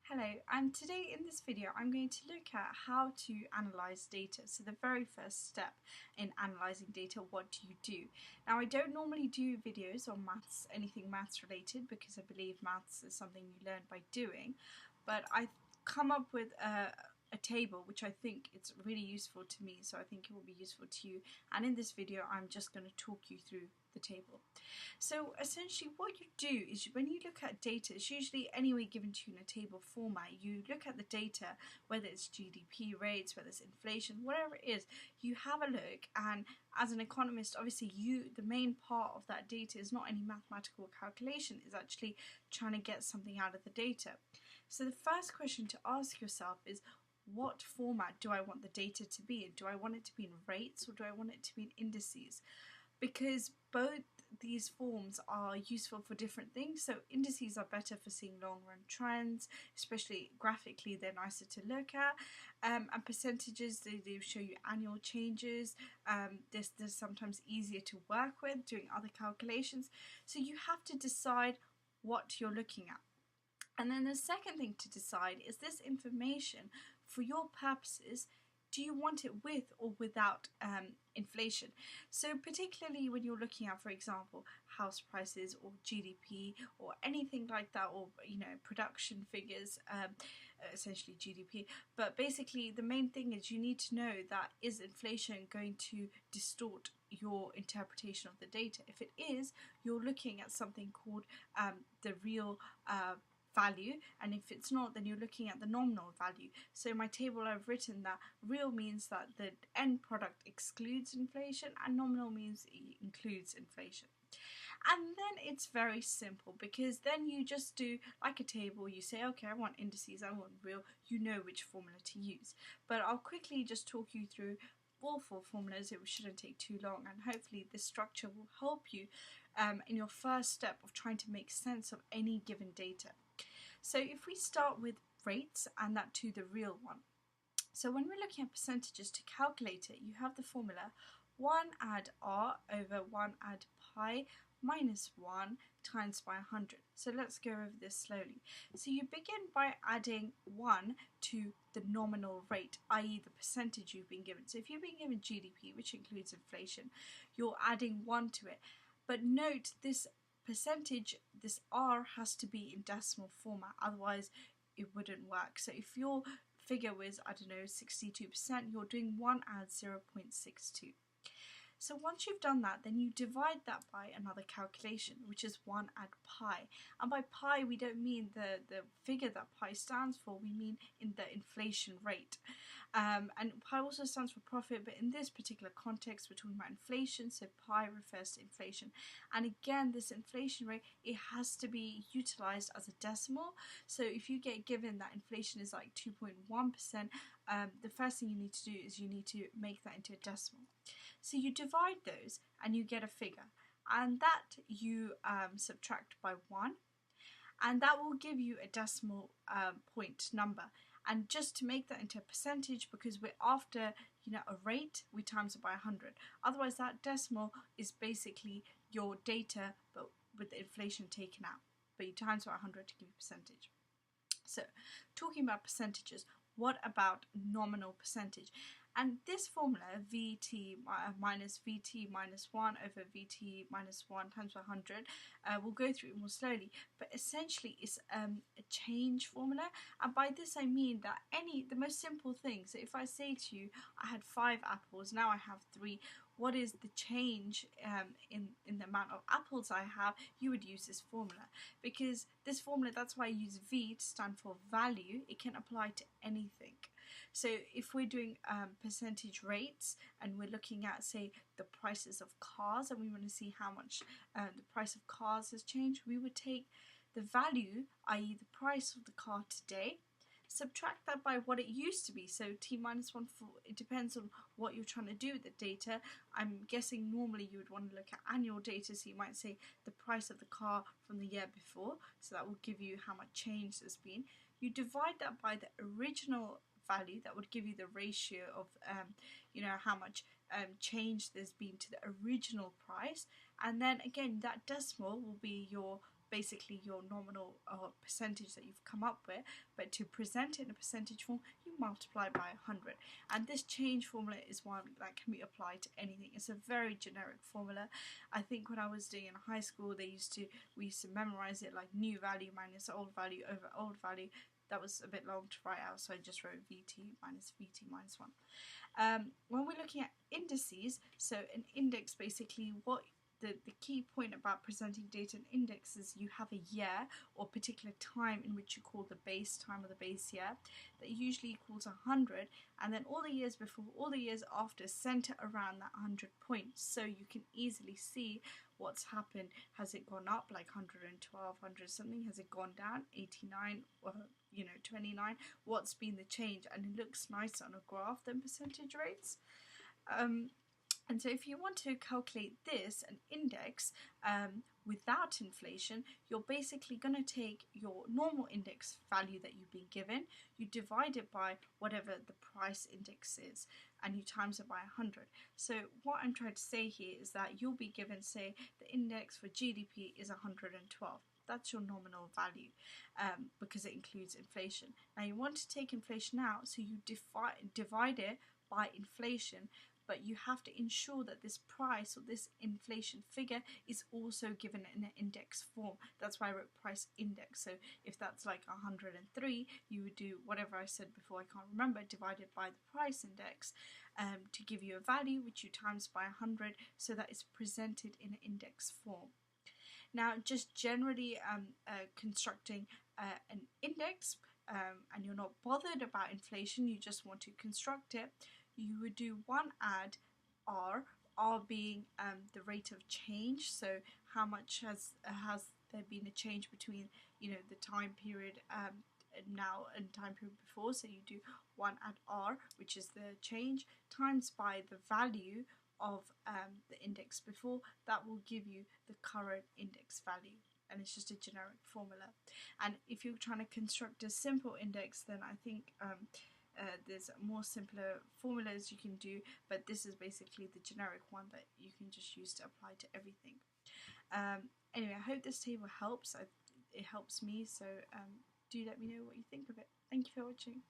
Hello, and today in this video I'm going to look at how to analyze data. So the very first step in analyzing data, what do you do? Now I don't normally do videos on maths, anything maths related, because I believe maths is something you learn by doing, but I've come up with a table which I think it's really useful to me, so I think it will be useful to you, and in this video I'm just going to talk you through the table. So essentially what you do is when you look at data, it's usually anyway given to you in a table format. You look at the data, whether it's GDP rates, whether it's inflation, whatever it is, you have a look, and as an economist, obviously the main part of that data is not any mathematical calculation, it's actually trying to get something out of the data. So the first question to ask yourself is, what format do I want the data to be in? Do I want it to be in rates or do I want it to be in indices? Because both these forms are useful for different things. So indices are better for seeing long run trends, especially graphically they're nicer to look at, and percentages, they show you annual changes. They're sometimes easier to work with doing other calculations. So you have to decide what you're looking at. And then the second thing to decide is this information, for your purposes, do you want it with or without inflation? So particularly when you're looking at, for example, house prices or GDP or anything like that, or production figures, essentially GDP. But basically the main thing is you need to know that, is inflation going to distort your interpretation of the data? If it is, you're looking at something called the real value, and if it's not, then you're looking at the nominal value. So in my table I've written that real means that the end product excludes inflation, and nominal means it includes inflation. And then it's very simple, because then you just do like a table. You say, okay, I want indices, I want real, you know which formula to use. But I'll quickly just talk you through all four formulas. It shouldn't take too long, and hopefully this structure will help you in your first step of trying to make sense of any given data. So if we start with rates, and that to the real one. So when we're looking at percentages, to calculate it, you have the formula 1 add r over 1 add pi minus 1 times by 100. So let's go over this slowly. So you begin by adding 1 to the nominal rate, i.e. the percentage you've been given. So if you've been given GDP, which includes inflation, you're adding 1 to it. But note, this percentage, this r, has to be in decimal format, otherwise it wouldn't work. So if your figure was, I don't know, 62%, you're doing 1 add 0.62. So once you've done that, then you divide that by another calculation, which is 1 add pi. And by pi, we don't mean the figure that pi stands for, we mean in the inflation rate. And pi also stands for profit, but in this particular context, we're talking about inflation, so pi refers to inflation. And again, this inflation rate, it has to be utilized as a decimal. So if you get given that inflation is like 2.1%, the first thing you need to do is you need to make that into a decimal. So you divide those and you get a figure, and that you subtract by 1, and that will give you a decimal point number. And just to make that into a percentage, because we're after a rate, we times it by 100. Otherwise that decimal is basically your data, but with the inflation taken out. But you times by 100 to give you a percentage. So talking about percentages, what about nominal percentage? And this formula, Vt minus Vt minus 1 over Vt minus 1 times 100, we'll go through it more slowly, but essentially it's a change formula. And by this I mean that the most simple thing, so if I say to you, I had 5 apples, now I have 3, what is the change in the amount of apples I have? You would use this formula, because this formula, that's why I use V to stand for value. It can apply to anything. So if we're doing percentage rates, and we're looking at, say, the prices of cars, and we want to see how much the price of cars has changed, we would take the value, i.e. the price of the car today, subtract that by what it used to be, so t minus 1, it depends on what you're trying to do with the data. I'm guessing normally you would want to look at annual data, so you might say the price of the car from the year before, so that will give you how much change there's been. You divide that by the original value, that would give you the ratio of how much change there's been to the original price, and then again that decimal will be your basically your nominal percentage that you've come up with, but to present it in a percentage form, you multiply by 100. And this change formula is one that can be applied to anything. It's a very generic formula. I think when I was doing in high school, we used to memorize it like new value minus old value over old value. That was a bit long to write out, so I just wrote VT minus 1. When we're looking at indices, so an index, basically what the key point about presenting data in index is you have a year or particular time in which you call the base time or the base year that usually equals 100, and then all the years before, all the years after center around that 100 points, so you can easily see what's happened. Has it gone up like 112, 100 something? Has it gone down 89 or 29? What's been the change? And it looks nicer on a graph than percentage rates. And so if you want to calculate this, an index, without inflation, you're basically going to take your normal index value that you've been given, you divide it by whatever the price index is, and you times it by 100. So what I'm trying to say here is that you'll be given, say, the index for GDP is 112. That's your nominal value, because it includes inflation. Now you want to take inflation out, so you divide it by inflation, but you have to ensure that this price or this inflation figure is also given in an index form. That's why I wrote price index. So if that's like 103, you would do whatever I said before, I can't remember, divided by the price index to give you a value which you times by 100, so that it's presented in an index form. Now, just generally constructing an index, and you're not bothered about inflation, you just want to construct it, you would do one add R, R being the rate of change, so how much has there been a change between the time period now and time period before, so you do one add R, which is the change, times by the value of the index before. That will give you the current index value, and it's just a generic formula. And if you're trying to construct a simple index, then I think there's more simpler formulas you can do, but this is basically the generic one that you can just use to apply to everything. Anyway, I hope this table helps. It helps me, so do let me know what you think of it. Thank you for watching.